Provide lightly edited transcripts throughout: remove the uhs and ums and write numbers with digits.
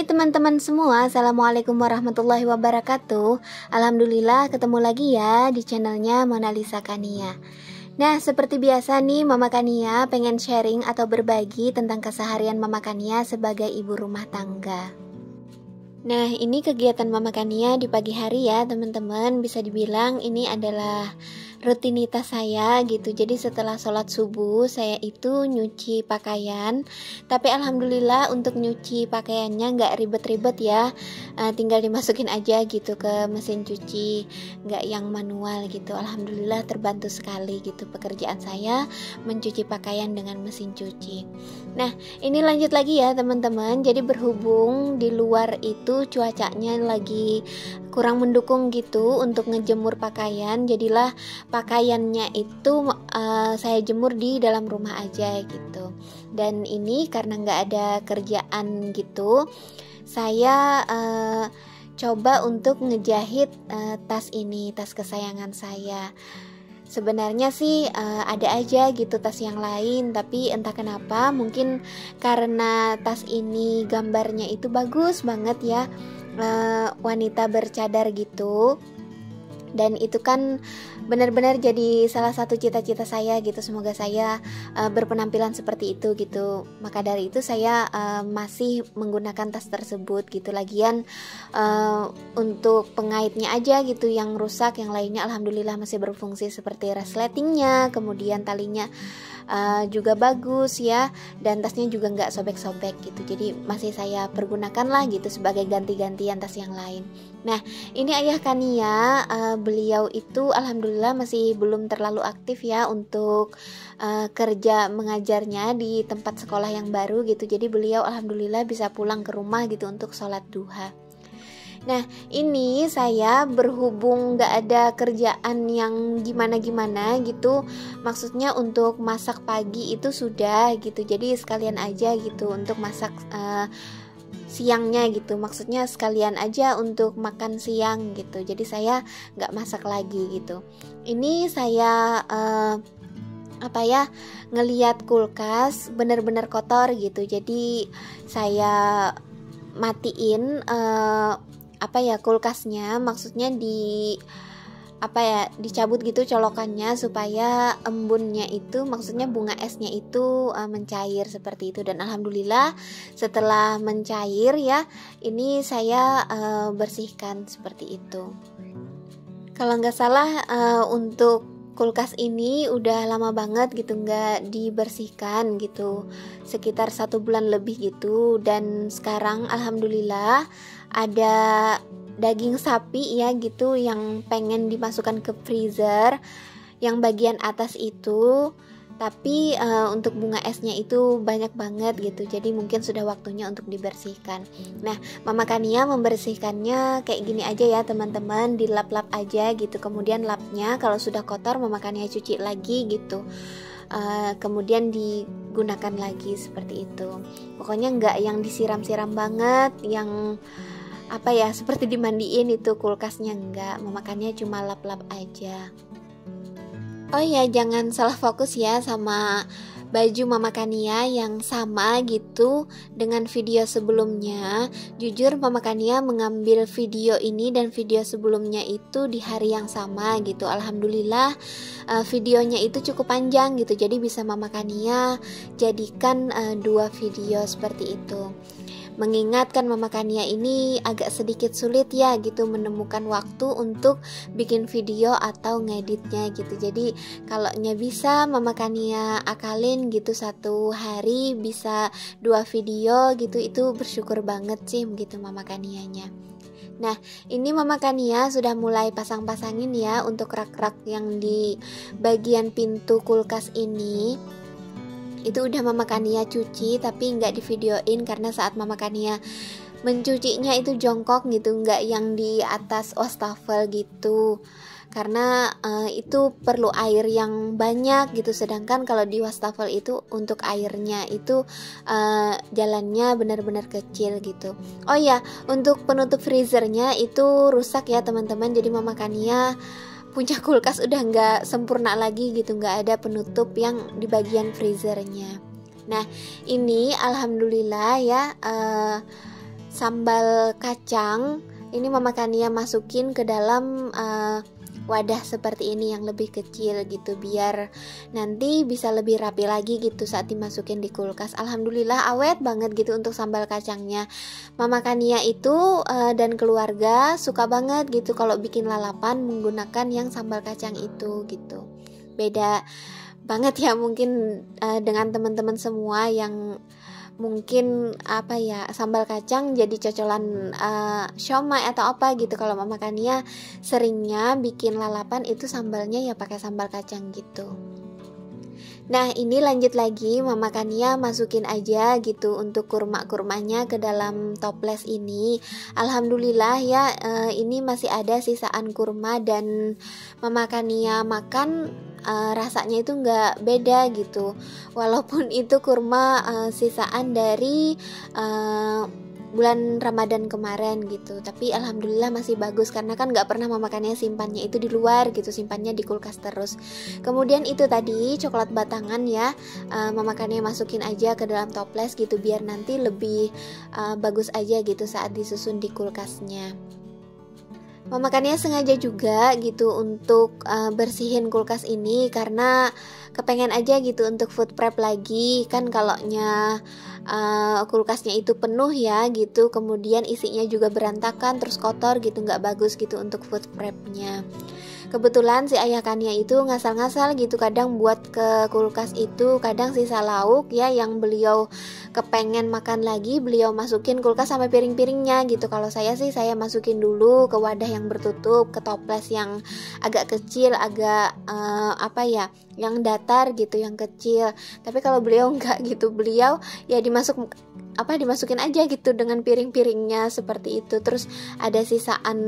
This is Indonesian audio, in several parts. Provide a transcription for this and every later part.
Hai teman-teman semua, Assalamualaikum warahmatullahi wabarakatuh. Alhamdulillah ketemu lagi ya di channelnya Mona Lisa Kania. Nah, seperti biasa nih, Mama Kania pengen sharing atau berbagi tentang keseharian Mama Kania sebagai ibu rumah tangga. Nah, ini kegiatan Mama Kania di pagi hari ya teman-teman. Bisa dibilang ini adalah rutinitas saya gitu. Jadi setelah sholat subuh saya itu nyuci pakaian. Tapi alhamdulillah untuk nyuci pakaiannya nggak ribet-ribet ya. Tinggal dimasukin aja gitu ke mesin cuci, nggak yang manual gitu. Alhamdulillah terbantu sekali gitu pekerjaan saya mencuci pakaian dengan mesin cuci. Nah, ini lanjut lagi ya teman-teman. Jadi berhubung di luar itu cuacanya lagi kurang mendukung gitu untuk ngejemur pakaian, jadilah pakaiannya itu saya jemur di dalam rumah aja gitu. Dan ini karena nggak ada kerjaan gitu, saya coba untuk ngejahit tas ini, tas kesayangan saya. Sebenarnya sih ada aja gitu tas yang lain, tapi entah kenapa mungkin karena tas ini gambarnya itu bagus banget ya, wanita bercadar gitu. Dan itu kan benar-benar jadi salah satu cita-cita saya gitu. Semoga saya berpenampilan seperti itu gitu. Maka dari itu saya masih menggunakan tas tersebut gitu. Lagian untuk pengaitnya aja gitu yang rusak, yang lainnya alhamdulillah masih berfungsi seperti resletingnya, kemudian talinya juga bagus ya, dan tasnya juga nggak sobek-sobek gitu. Jadi masih saya pergunakan lah gitu sebagai ganti-gantian tas yang lain. Nah, ini ayah Kania, beliau itu alhamdulillah masih belum terlalu aktif ya untuk kerja mengajarnya di tempat sekolah yang baru gitu. Jadi beliau alhamdulillah bisa pulang ke rumah gitu untuk sholat duha. Nah, ini saya berhubung gak ada kerjaan yang gimana-gimana gitu, maksudnya untuk masak pagi itu sudah gitu, jadi sekalian aja gitu untuk masak siangnya gitu, maksudnya sekalian aja untuk makan siang gitu, jadi saya gak masak lagi gitu. Ini saya ngeliat kulkas bener-bener kotor gitu, jadi saya matiin kulkasnya, maksudnya dicabut gitu colokannya supaya embunnya itu, maksudnya bunga esnya itu mencair seperti itu. Dan alhamdulillah setelah mencair ya, ini saya bersihkan seperti itu. Kalau nggak salah untuk kulkas ini udah lama banget gitu nggak dibersihkan gitu, sekitar 1 bulan lebih gitu. Dan sekarang alhamdulillah ada daging sapi ya gitu yang pengen dimasukkan ke freezer yang bagian atas itu, tapi untuk bunga esnya itu banyak banget gitu, jadi mungkin sudah waktunya untuk dibersihkan. Nah, Mama Kania membersihkannya kayak gini aja ya teman-teman, dilap-lap aja gitu, kemudian lapnya kalau sudah kotor Mama Kania cuci lagi gitu, kemudian digunakan lagi seperti itu. Pokoknya nggak yang disiram-siram banget, yang seperti dimandiin itu kulkasnya, enggak, memakannya cuma lap-lap aja. Oh ya, jangan salah fokus ya sama baju Mama Kania yang sama gitu dengan video sebelumnya. Jujur Mama Kania mengambil video ini dan video sebelumnya itu di hari yang sama gitu. Alhamdulillah videonya itu cukup panjang gitu, jadi bisa Mama Kania jadikan 2 video seperti itu. Mengingatkan Mama Kania ini agak sedikit sulit ya gitu menemukan waktu untuk bikin video atau ngeditnya gitu. Jadi kalau bisa Mama Kania akalin gitu, 1 hari bisa 2 video gitu, itu bersyukur banget sih gitu Mama Kanianya. Nah, ini Mama Kania sudah mulai pasang-pasangin ya untuk rak-rak yang di bagian pintu kulkas ini. Itu udah Mama Kania cuci tapi nggak divideoin karena saat Mama Kania mencucinya itu jongkok gitu, nggak yang di atas wastafel gitu, karena itu perlu air yang banyak gitu. Sedangkan kalau di wastafel itu untuk airnya itu jalannya benar-benar kecil gitu. Oh ya, untuk penutup freezernya itu rusak ya teman-teman, jadi Mama Kania punya kulkas udah nggak sempurna lagi gitu, nggak ada penutup yang di bagian freezernya. Nah, ini alhamdulillah ya sambal kacang. Ini Mama Kania masukin ke dalam wadah seperti ini yang lebih kecil gitu, biar nanti bisa lebih rapi lagi gitu saat dimasukin di kulkas. Alhamdulillah awet banget gitu untuk sambal kacangnya. Mama Kania itu dan keluarga suka banget gitu kalau bikin lalapan menggunakan yang sambal kacang itu gitu. Beda banget ya mungkin dengan teman-teman semua yang mungkin sambal kacang jadi cocolan siomay atau apa gitu. Kalau Mama Kania seringnya bikin lalapan itu sambalnya ya pakai sambal kacang gitu. Nah ini lanjut lagi, Mama Kania masukin aja gitu untuk kurma-kurmanya ke dalam toples ini. Alhamdulillah ya, ini masih ada sisaan kurma dan Mama Kania makan rasanya itu nggak beda gitu, walaupun itu kurma sisaan dari bulan Ramadan kemarin gitu, tapi alhamdulillah masih bagus karena kan nggak pernah Mama Kania simpannya itu di luar gitu, simpannya di kulkas terus. Kemudian itu tadi coklat batangan ya, Mama Kania masukin aja ke dalam toples gitu biar nanti lebih bagus aja gitu saat disusun di kulkasnya. Mama Kania sengaja juga gitu untuk bersihin kulkas ini karena kepengen aja gitu untuk food prep lagi. Kan kalaunya kulkasnya itu penuh ya gitu, kemudian isinya juga berantakan terus kotor gitu, nggak bagus gitu untuk food prepnya. Kebetulan si ayah Kania itu ngasal-ngasal gitu, kadang buat ke kulkas itu kadang sisa lauk ya yang beliau kepengen makan lagi, beliau masukin kulkas sampai piring-piringnya gitu. Kalau saya sih saya masukin dulu ke wadah yang bertutup, ke toples yang agak kecil, agak yang datar gitu, yang kecil. Tapi kalau beliau enggak gitu, beliau ya dimasukin aja gitu dengan piring-piringnya seperti itu. Terus ada sisaan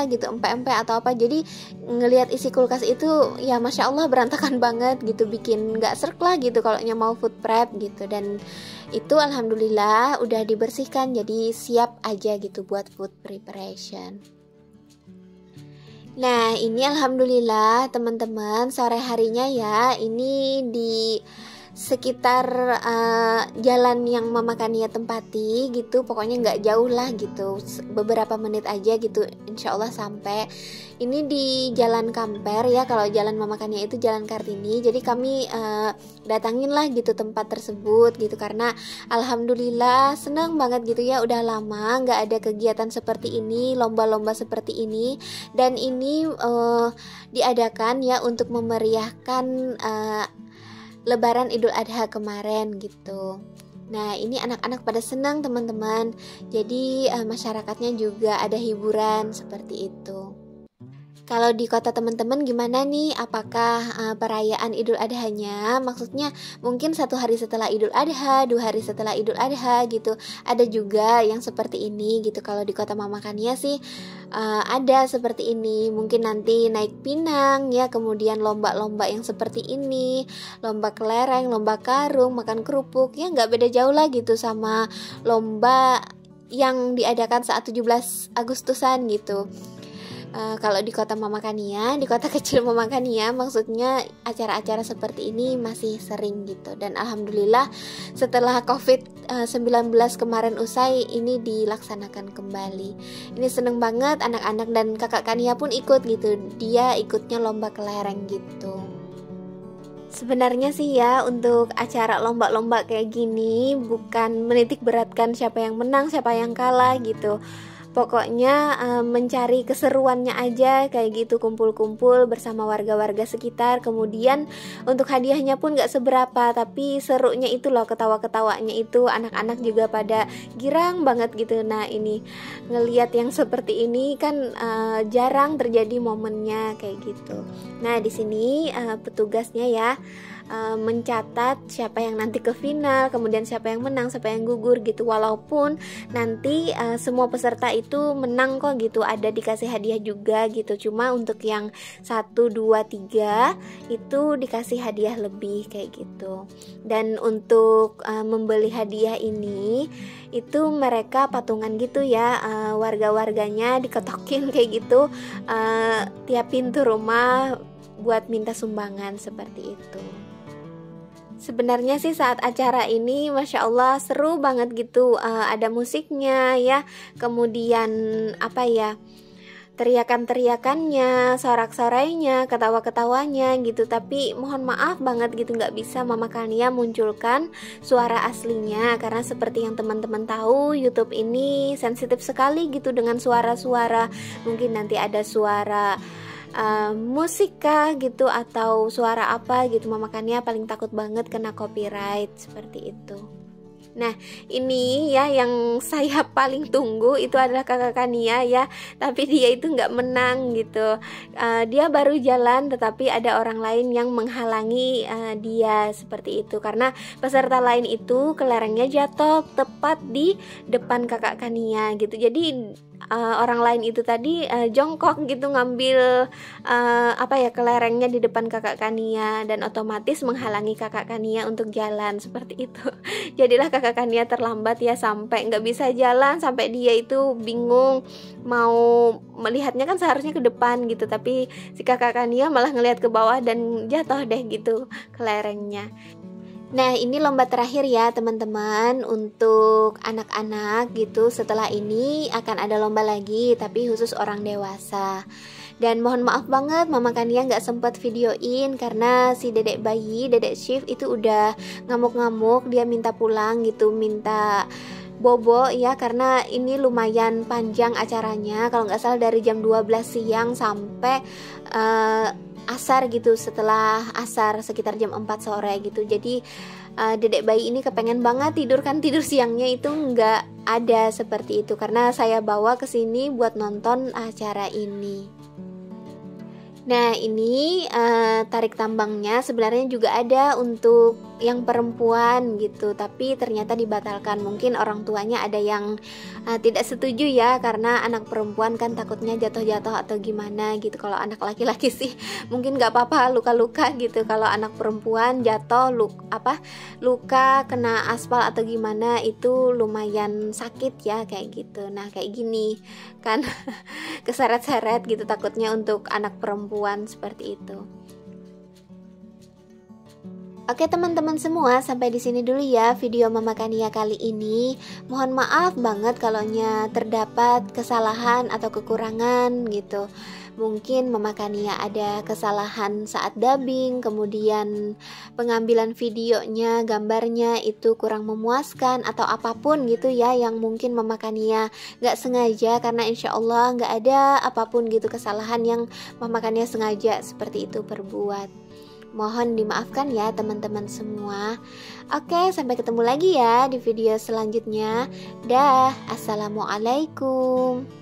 gitu, empek-empek atau apa, jadi ngelihat isi kulkas itu ya Masya Allah berantakan banget gitu, bikin gak serk lah gitu kalau mau food prep gitu. Dan itu alhamdulillah udah dibersihkan, jadi siap aja gitu buat food preparation. Nah ini alhamdulillah teman-teman, sore harinya ya ini di sekitar jalan yang Mama Kania tempati gitu, pokoknya nggak jauh lah gitu, beberapa menit aja gitu insya Allah sampai. Ini di Jalan Kamper ya, kalau jalan Mama Kania itu Jalan Kartini, jadi kami datangin lah gitu tempat tersebut gitu, karena alhamdulillah senang banget gitu ya, udah lama nggak ada kegiatan seperti ini, lomba-lomba seperti ini, dan ini diadakan ya untuk memeriahkan Lebaran Idul Adha kemarin gitu. Nah ini anak-anak pada senang teman-teman, jadi masyarakatnya juga ada hiburan seperti itu. Kalau di kota teman-teman gimana nih? Apakah perayaan Idul Adha-nya, maksudnya mungkin 1 hari setelah Idul Adha, 2 hari setelah Idul Adha gitu, ada juga yang seperti ini gitu. Kalau di kota Mama Kania sih ada seperti ini. Mungkin nanti naik pinang ya, kemudian lomba-lomba yang seperti ini, lomba kelereng, lomba karung, makan kerupuk, ya nggak beda jauh lah gitu sama lomba yang diadakan saat 17 Agustusan gitu. Kalau di kota Mama Kania, di kota kecil Mama Kania, maksudnya acara-acara seperti ini masih sering gitu. Dan alhamdulillah setelah COVID-19 kemarin usai, ini dilaksanakan kembali. Ini seneng banget anak-anak, dan kakak Kania pun ikut gitu. Dia ikutnya lomba kelereng gitu. Sebenarnya sih ya, untuk acara lomba-lomba kayak gini bukan menitik beratkan siapa yang menang, siapa yang kalah gitu. Pokoknya mencari keseruannya aja kayak gitu, kumpul-kumpul bersama warga-warga sekitar. Kemudian untuk hadiahnya pun gak seberapa, tapi serunya itu loh, ketawa-ketawanya itu, anak-anak juga pada girang banget gitu. Nah ini ngelihat yang seperti ini kan jarang terjadi momennya kayak gitu. Nah di sini petugasnya ya mencatat siapa yang nanti ke final, kemudian siapa yang menang, siapa yang gugur gitu. Walaupun nanti semua peserta itu menang kok gitu, ada dikasih hadiah juga gitu. Cuma untuk yang 1, 2, 3 itu dikasih hadiah lebih kayak gitu. Dan untuk membeli hadiah ini itu mereka patungan gitu ya, warga-warganya diketokin kayak gitu tiap pintu rumah buat minta sumbangan seperti itu. Sebenarnya sih saat acara ini Masya Allah seru banget gitu, ada musiknya ya, kemudian apa ya, teriakan-teriakannya, sorak-sorainya, ketawa-ketawanya gitu. Tapi mohon maaf banget gitu, nggak bisa Mama Kania munculkan suara aslinya, karena seperti yang teman-teman tahu, YouTube ini sensitif sekali gitu dengan suara-suara. Mungkin nanti ada suara musik kah gitu, atau suara apa gitu. Mama Kania paling takut banget kena copyright seperti itu. Nah, ini ya yang saya paling tunggu itu adalah kakak Kania ya, tapi dia itu nggak menang gitu. Dia baru jalan tetapi ada orang lain yang menghalangi dia seperti itu, karena peserta lain itu kelerengnya jatuh tepat di depan kakak Kania gitu. Jadi orang lain itu tadi jongkok gitu ngambil kelerengnya di depan kakak Kania, dan otomatis menghalangi kakak Kania untuk jalan seperti itu. Jadilah kakak Kania terlambat ya, sampai nggak bisa jalan, sampai dia itu bingung mau melihatnya, kan seharusnya ke depan gitu, tapi si kakak Kania malah ngelihat ke bawah dan jatuh deh gitu kelerengnya. Nah, ini lomba terakhir ya teman-teman untuk anak-anak gitu. Setelah ini akan ada lomba lagi, tapi khusus orang dewasa. Dan mohon maaf banget Mama Kania nggak sempat videoin karena si dedek bayi, dedek Shift itu udah ngamuk-ngamuk, dia minta pulang gitu, minta bobo ya, karena ini lumayan panjang acaranya. Kalau nggak salah dari jam 12 siang sampai asar gitu, setelah asar sekitar jam 4 sore gitu. Jadi dedek bayi ini kepengen banget tidur, kan tidur siangnya itu nggak ada seperti itu, karena saya bawa ke sini buat nonton acara ini. Nah, ini tarik tambangnya sebenarnya juga ada untuk yang perempuan gitu, tapi ternyata dibatalkan. Mungkin orang tuanya ada yang tidak setuju ya, karena anak perempuan kan takutnya jatuh-jatuh atau gimana gitu. Kalau anak laki-laki sih mungkin nggak apa-apa, luka-luka gitu. Kalau anak perempuan jatuh luka kena aspal atau gimana itu lumayan sakit ya kayak gitu. Nah, kayak gini kan keseret-seret gitu, takutnya untuk anak perempuan seperti itu. Oke teman-teman semua, sampai di sini dulu ya video Mama Kania kali ini. Mohon maaf banget kalau terdapat kesalahan atau kekurangan gitu. Mungkin Mama Kania ada kesalahan saat dubbing, kemudian pengambilan videonya, gambarnya itu kurang memuaskan atau apapun gitu ya, yang mungkin Mama Kania gak sengaja, karena insya Allah gak ada apapun gitu kesalahan yang Mama Kania sengaja seperti itu perbuat. Mohon dimaafkan ya teman-teman semua. Oke, sampai ketemu lagi ya di video selanjutnya. Dah, assalamualaikum.